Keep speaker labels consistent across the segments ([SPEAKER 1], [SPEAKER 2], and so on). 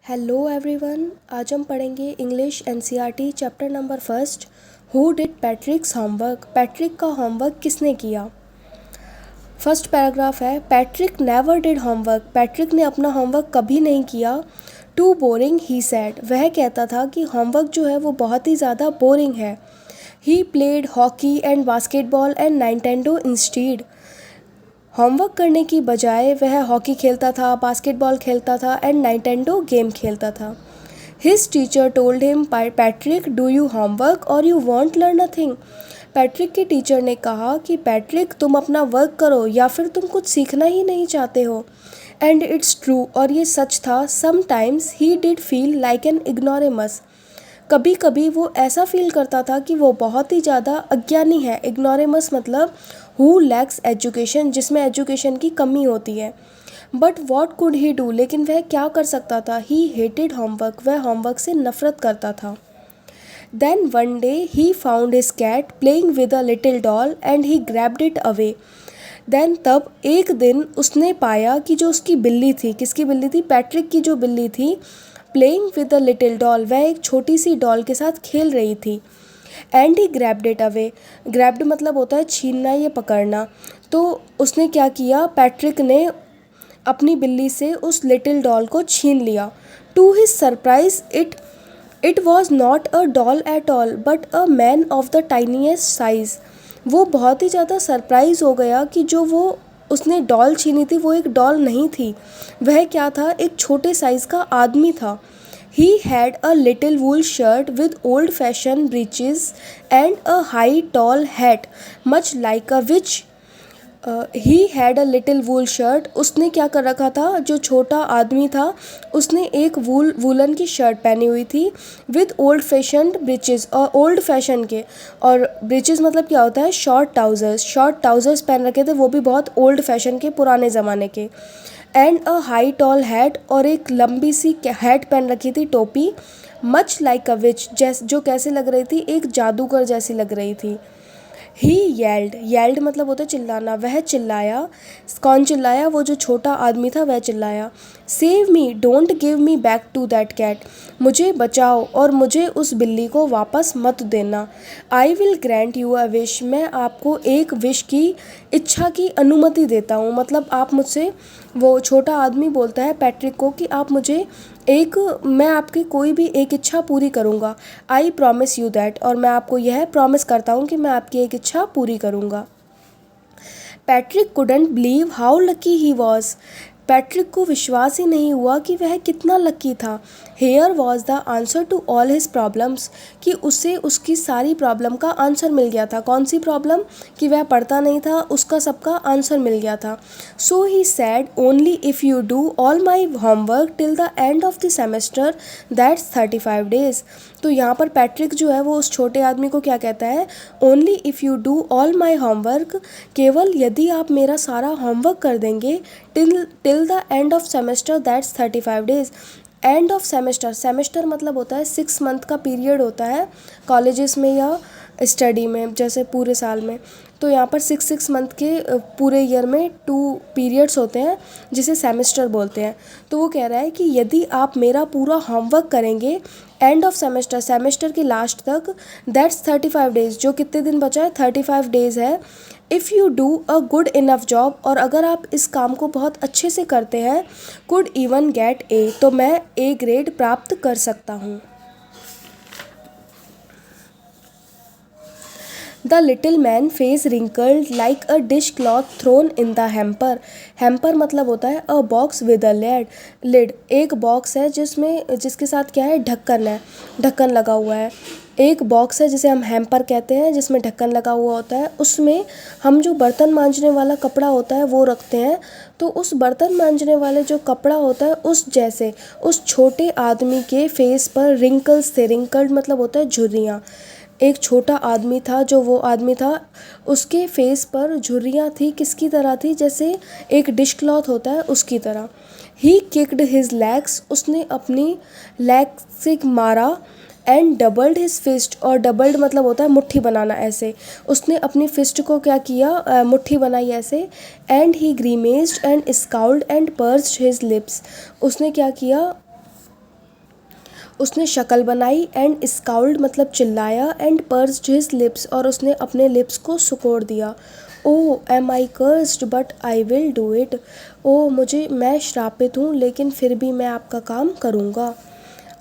[SPEAKER 1] Hello everyone. आज हम पढ़ेंगे English NCERT chapter number first. Who did Patrick's homework. Patrick का होमवर्क किसने किया। फर्स्ट पैराग्राफ है, Patrick never did homework. Patrick ने अपना होमवर्क कभी नहीं किया। Too boring he said. वह कहता था कि होमवर्क जो है वो बहुत ही ज़्यादा बोरिंग है। He played hockey and basketball and Nintendo instead. Homework करने की बजाय वह हॉकी खेलता था, बास्केटबॉल खेलता था एंड नाइंटेंडो गेम खेलता था। His teacher told him, Patrick do you homework और you want learn nothing. Patrick के टीचर ने कहा कि पैट्रिक तुम अपना वर्क करो या फिर तुम कुछ सीखना ही नहीं चाहते हो। एंड इट्स ट्रू, और ये सच था। Sometimes he did feel like an ignoramus. कभी कभी वो ऐसा फील करता था कि वो बहुत ही ज़्यादा अज्ञानी है। इग्नोरेमस मतलब हु लैक्स एजुकेशन, जिसमें एजुकेशन की कमी होती है। But what could he do, लेकिन वह क्या कर सकता था। ही हेटेड होमवर्क, वह होमवर्क से नफरत करता था। Then one day he found his cat playing with a little doll and he grabbed it away. Then तब एक दिन उसने पाया कि जो उसकी बिल्ली थी, किसकी बिल्ली थी, पैट्रिक की जो बिल्ली थी, playing with a little doll, वह एक छोटी सी डॉल के साथ खेल रही थी। And he grabbed it away. Grabbed मतलब होता है छीनना या पकड़ना। तो उसने क्या किया, पैट्रिक ने अपनी बिल्ली से उस लिटिल डॉल को छीन लिया। To his surprise it was not a doll at all but a man of the tiniest size. वो बहुत ही ज़्यादा सरप्राइज हो गया कि जो वो उसने डॉल छीनी थी वो एक डॉल नहीं थी, वह क्या था, एक छोटे साइज़ का आदमी था। He had a little wool shirt with old-fashioned breeches and a high tall hat, much like a witch. He had a little wool shirt. उसने क्या कर रखा था, जो छोटा आदमी था उसने एक वूलन की शर्ट पहनी हुई थी with old-fashioned breeches, और ओल्ड फैशन के, और ब्रीचेस मतलब क्या होता है, शॉर्ट ट्राउजर्स पहन रखे थे, वो भी बहुत ओल्ड फैशन के, पुराने ज़माने के। And a high tall hat, और एक लंबी सी हैट पहन रखी थी, टोपी। मच लाइक अ विच, जो कैसे लग रही थी, एक जादूगर जैसी लग रही थी। ही येल्ड मतलब होता है चिल्लाना, वह चिल्लाया। कौन चिल्लाया, वो जो छोटा आदमी था वह चिल्लाया। Save me, don't give me back to that cat. मुझे बचाओ और मुझे उस बिल्ली को वापस मत देना। I will grant you a wish, मैं आपको एक विश की, इच्छा की अनुमति देता हूँ। मतलब आप मुझसे, वो छोटा आदमी बोलता है पैट्रिक को कि आप मुझे मैं आपकी कोई भी एक इच्छा पूरी करूँगा। आई प्रॉमिस यू दैट, और मैं आपको यह प्रॉमिस करता हूँ कि मैं आपकी एक इच्छा पूरी करूँगा। Patrick couldn't believe how lucky he was. Patrick को विश्वास ही नहीं हुआ कि वह कितना लकी था। Here was the answer to all his problems, कि उसे उसकी सारी प्रॉब्लम का आंसर मिल गया था। कौन सी प्रॉब्लम, कि वह पढ़ता नहीं था, उसका सबका आंसर मिल गया था। So he said, only if you do all my homework till the end of the semester, that's 35 days। तो यहाँ पर पैट्रिक जो है वो उस छोटे आदमी को क्या कहता है, only if you do all my homework, केवल यदि आप मेरा सारा होमवर्क कर देंगे, till the end of semester, that's 35 days। End of semester मतलब होता है 6 month का पीरियड होता है कॉलेजेस में या स्टडी में, जैसे पूरे साल में। तो यहाँ पर 6 month के पूरे ईयर में 2 periods होते हैं जिसे सेमेस्टर बोलते हैं। तो वो कह रहा है कि यदि आप मेरा पूरा होमवर्क करेंगे एंड ऑफ सेमेस्टर के लास्ट तक, दैट्स 35 days, जो कितने दिन बचा है, 35 days है। If you do a good enough job, और अगर आप इस काम को बहुत अच्छे से करते हैं, कुड इवन गेट ए, तो मैं ए ग्रेड प्राप्त कर सकता हूँ। The little man face wrinkled like a dish cloth thrown in the hamper. Hamper मतलब होता है a box with a lid. एक बॉक्स है जिसके साथ क्या है, ढक्कन है, ढक्कन लगा हुआ है। एक बॉक्स है जिसे हम हेम्पर कहते हैं, जिसमें ढक्कन लगा हुआ होता है। उसमें हम जो बर्तन मांजने वाला कपड़ा होता है वो रखते हैं। तो उस बर्तन मांजने वाले जो कपड़ा होता है उस जैसे उस छोटे आदमी के फेस पर रिंकल्स थे। रिंकल्ड मतलब होता है झुर्रियाँ। एक छोटा आदमी था, जो वो आदमी था उसके फेस पर झुर्रियाँ थी, किसकी तरह थी, जैसे एक डिश क्लॉथ होता है उसकी तरह। ही किक्ड हिज लेग्स, उसने अपनी लेग से मारा। एंड डबल्ड हिज फिस्ट, और डबल्ड मतलब होता है मुट्ठी बनाना, ऐसे उसने अपनी फिस्ट को क्या किया, मुट्ठी बनाई ऐसे। And he grimaced and scowled and pursed his lips, उसने क्या किया, उसने शक्ल बनाई, एंड स्काउल्ड मतलब चिल्लाया, एंड पर्स्ड हिज लिप्स और उसने अपने लिप्स को सिकोड़ दिया। Oh am I cursed but I will do it. ओ मैं श्रापित हूँ लेकिन फिर भी मैं आपका काम करूँगा।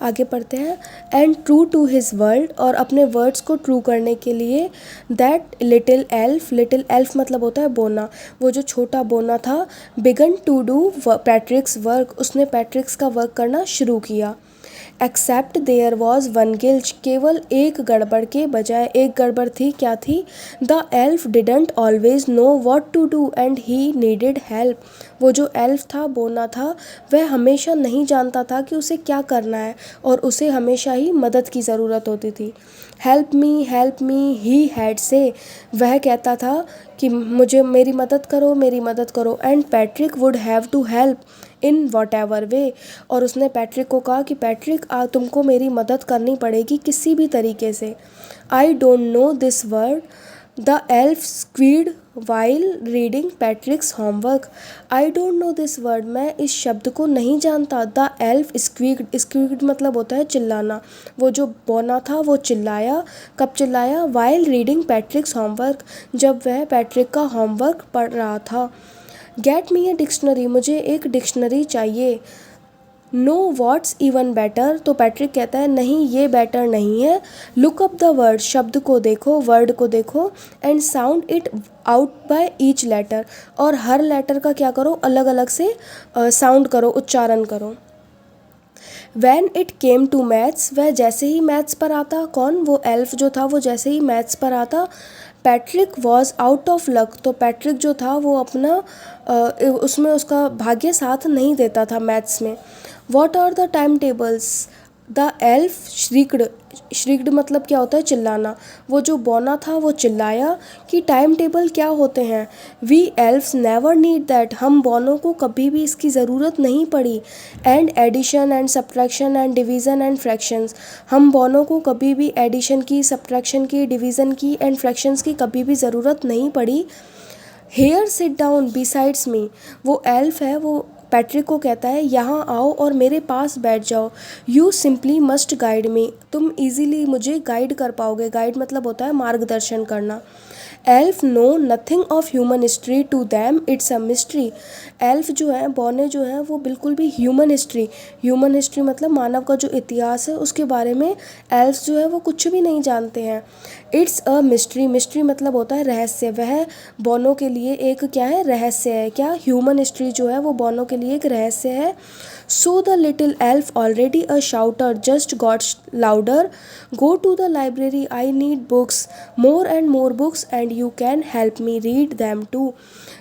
[SPEAKER 1] आगे पढ़ते हैं। And true to his word और अपने वर्ड्स को ट्रू करने के लिए दैट लिटिल एल्फ मतलब होता है बोना, वो जो छोटा बोना था, began to do Patrick's work, उसने पैट्रिक्स का वर्क करना शुरू किया। Except there was one glitch, केवल एक गड़बड़ के बजाय, एक गड़बड़ थी, क्या थी? The elf didn't always know what to do and he needed help. वो जो एल्फ था, बोना था, वह हमेशा नहीं जानता था कि उसे क्या करना है और उसे हमेशा ही मदद की ज़रूरत होती थी। हेल्प मी ही हैड से, वह कहता था कि मुझे मेरी मदद करो, and Patrick would have to help in whatever way, और उसने पैट्रिक को कहा कि पैट्रिक तुमको मेरी मदद करनी पड़ेगी किसी भी तरीके से। I don't know this word the elf squid while reading पैट्रिक्स homework. I don't know this word, मैं इस शब्द को नहीं जानता। द एल्फ स्क्वीड मतलब होता है चिल्लाना। वो जो बोना था वो चिल्लाया, कब चिल्लाया? वाइल रीडिंग पैट्रिक्स होमवर्क, जब वह पैट्रिक का होमवर्क पढ़ रहा था। गेट मी अ डिक्शनरी, मुझे एक डिक्शनरी चाहिए। नो व्हाट्स इवन बेटर, तो पैट्रिक कहता है नहीं ये बेटर नहीं है। लुक अप द वर्ड, शब्द को देखो, वर्ड को देखो, and sound it out by each letter, और हर लेटर का क्या करो? अलग अलग से साउंड करो, उच्चारण करो। When it came to maths, वह जैसे ही मैथ्स पर आता, कौन? वो एल्फ जो था, वो जैसे ही मैथ्स पर आता, Patrick was out of luck, तो पैट्रिक जो था वो अपना उसमें उसका भाग्य साथ नहीं देता था मैथ्स में। What are the time tables, the elf shrieked मतलब क्या होता है? चिल्लाना। वो जो बोना था वो चिल्लाया कि टाइम टेबल क्या होते हैं? We elves never need that, हम बोनों को कभी भी इसकी ज़रूरत नहीं पड़ी। And addition and subtraction and division and fractions, हम बोनों को कभी भी एडिशन की, सब्ट्रैक्शन की, डिवीज़न की एंड फ्रैक्शंस की कभी भी ज़रूरत नहीं पड़ी। हेयर सिट डाउन बिसाइड्स मी, वो एल्फ है, वो पैट्रिक को कहता है यहाँ आओ और मेरे पास बैठ जाओ। You simply must guide me, तुम इजीली मुझे गाइड कर पाओगे। गाइड मतलब होता है मार्गदर्शन करना। Elf know nothing of human history, to them it's a mystery. Elf जो है, बौने जो हैं, वो बिल्कुल भी ह्यूमन हिस्ट्री मतलब मानव का जो इतिहास है उसके बारे में एल्फ जो है वो कुछ भी नहीं जानते हैं। इट्स अ मिस्ट्री मतलब होता है रहस्य, वह बौनों के लिए एक क्या है? रहस्य है। क्या? ह्यूमन हिस्ट्री जो है वो बौनों के लिए एक रहस्य है। So the little elf already a shouter just got louder, go to the library, I need books, more and more books, and you can help me read them too.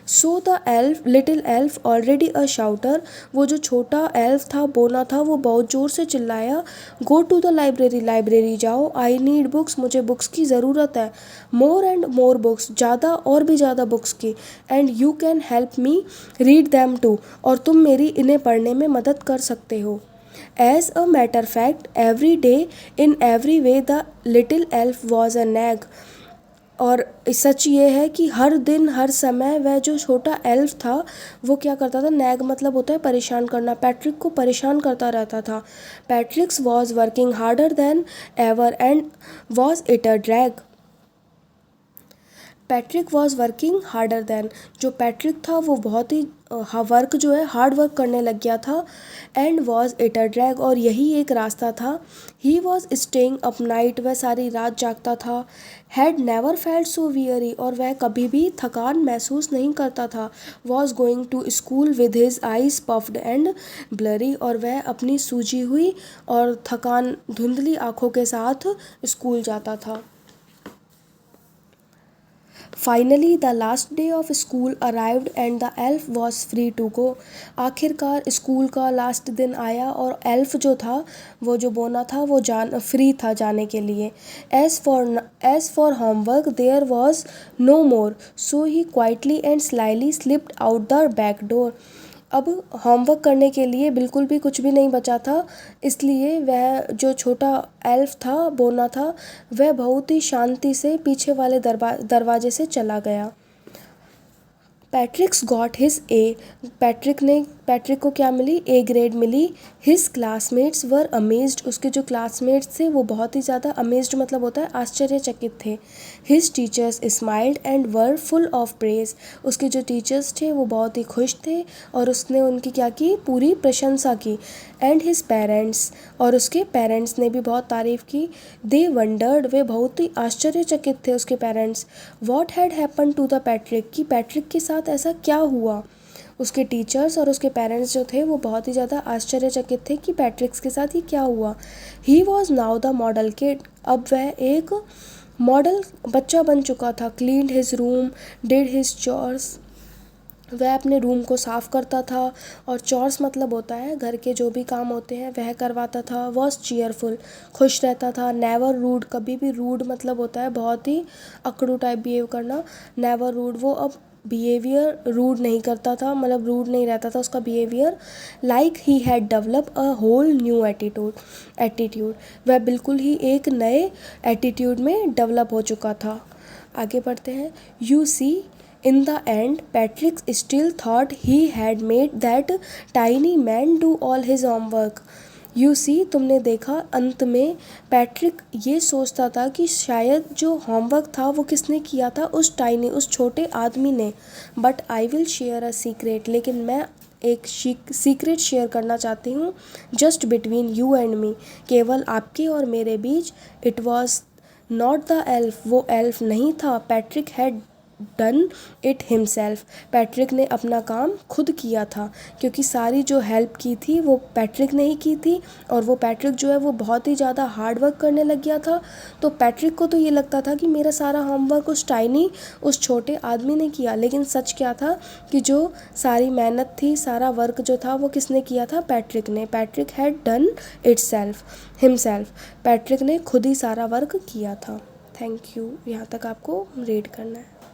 [SPEAKER 1] So the little elf already a shouter, वो जो छोटा elf था, बोना था, वो बहुत ज़ोर से चिल्लाया। गो टू द लाइब्रेरी जाओ। आई नीड बुक्स, मुझे बुक्स की ज़रूरत है। मोर एंड मोर बुक्स, ज़्यादा और भी ज़्यादा बुक्स की। And you can help me read them too, और तुम मेरी इन्हें पढ़ने में मदद कर सकते हो। As a matter fact every day in every way the little elf was a nag, और सच ये है कि हर दिन हर समय वह जो छोटा एल्फ था वो क्या करता था? नैग मतलब होता है परेशान करना, पैट्रिक को परेशान करता रहता था। पैट्रिक्स was working harder than ever and was it a drag. Patrick was working harder than, जो पैट्रिक था वो बहुत ही वर्क जो है हार्ड वर्क करने लग गया था। And was it a drag, और यही एक रास्ता था। He was staying up night, वह सारी रात जागता था। Had never felt so weary, और वह कभी भी थकान महसूस नहीं करता था। Was going to school with his eyes puffed and blurry, और वह अपनी सूजी हुई और थकान धुंधली आँखों के साथ स्कूल जाता था। Finally the last day of school arrived and the elf was free to go. आखिरकार स्कूल का लास्ट दिन आया और एल्फ जो था, वो जो बोना था, वो फ्री था जाने के लिए। As for homework there was no more, so he quietly and slyly slipped out the back door. अब होमवर्क करने के लिए बिल्कुल भी कुछ भी नहीं बचा था, इसलिए वह जो छोटा एल्फ था, बोना था, वह बहुत ही शांति से पीछे वाले दरवाजे से चला गया। Patrick's got his A, Patrick ने पैट्रिक को क्या मिली, ए ग्रेड मिली। हिज क्लासमेट्स वर अमेज्ड, उसके जो क्लासमेट्स थे वो बहुत ही ज़्यादा अमेज्ड मतलब होता है आश्चर्यचकित थे। His teachers smiled and were full of praise, उसके जो टीचर्स थे वो बहुत ही खुश थे और उसने उनकी क्या की, पूरी प्रशंसा की। एंड हिज पेरेंट्स, और उसके पेरेंट्स ने भी बहुत तारीफ़ की। दे वंडर्ड, वे बहुत ही आश्चर्यचकित थे उसके parents. What had happen to the Patrick, कि पैट्रिक के साथ ऐसा क्या हुआ। उसके टीचर्स और उसके पेरेंट्स जो थे वो बहुत ही ज़्यादा आश्चर्यचकित थे कि पैट्रिक्स के साथ ये क्या हुआ। He was now the model kid, अब वह एक मॉडल बच्चा बन चुका था। Cleaned his room, did his chores, वह अपने रूम को साफ़ करता था और चॉर्स मतलब होता है घर के जो भी काम होते हैं वह करवाता था। वॉज चीयरफुल, खुश रहता था। नेवर रूड, कभी भी रूड मतलब होता है बहुत ही अकड़ू टाइप बिहेव करना। नेवर रूड, वो अब बिहेवियर रूड नहीं करता था, मतलब रूड नहीं रहता था उसका behaviour. Like he had develop a whole new attitude, वह बिल्कुल ही एक नए एटीट्यूड में डेवलप हो चुका था। आगे बढ़ते हैं। You see, in the end, Patrick still thought he had made that tiny man do all his homework. You see, तुमने देखा अंत में पैट्रिक ये सोचता था कि शायद जो होमवर्क था वो किसने किया था, उस टाइनी, उस छोटे आदमी ने। But I will share a secret, लेकिन मैं एक सीक्रेट शेयर करना चाहती हूँ। Just between you and me, केवल आपके और मेरे बीच। It was not the elf, वो एल्फ नहीं था। Patrick had done it himself, Patrick ने अपना काम खुद किया था, क्योंकि सारी जो हेल्प की थी वो पैट्रिक ने ही की थी। और वो पैट्रिक जो है वो बहुत ही ज़्यादा हार्ड वर्क करने लग गया था। तो पैट्रिक को तो ये लगता था कि मेरा सारा होमवर्क उस टाइनी, उस छोटे आदमी ने किया, लेकिन सच क्या था कि जो सारी मेहनत थी, सारा वर्क जो था वो किसने किया था, पैट्रिक ने। Patrick had done it self himself, Patrick ने खुद ही सारा वर्क किया था। थैंक यू, यहाँ तक आपको रीड करना है।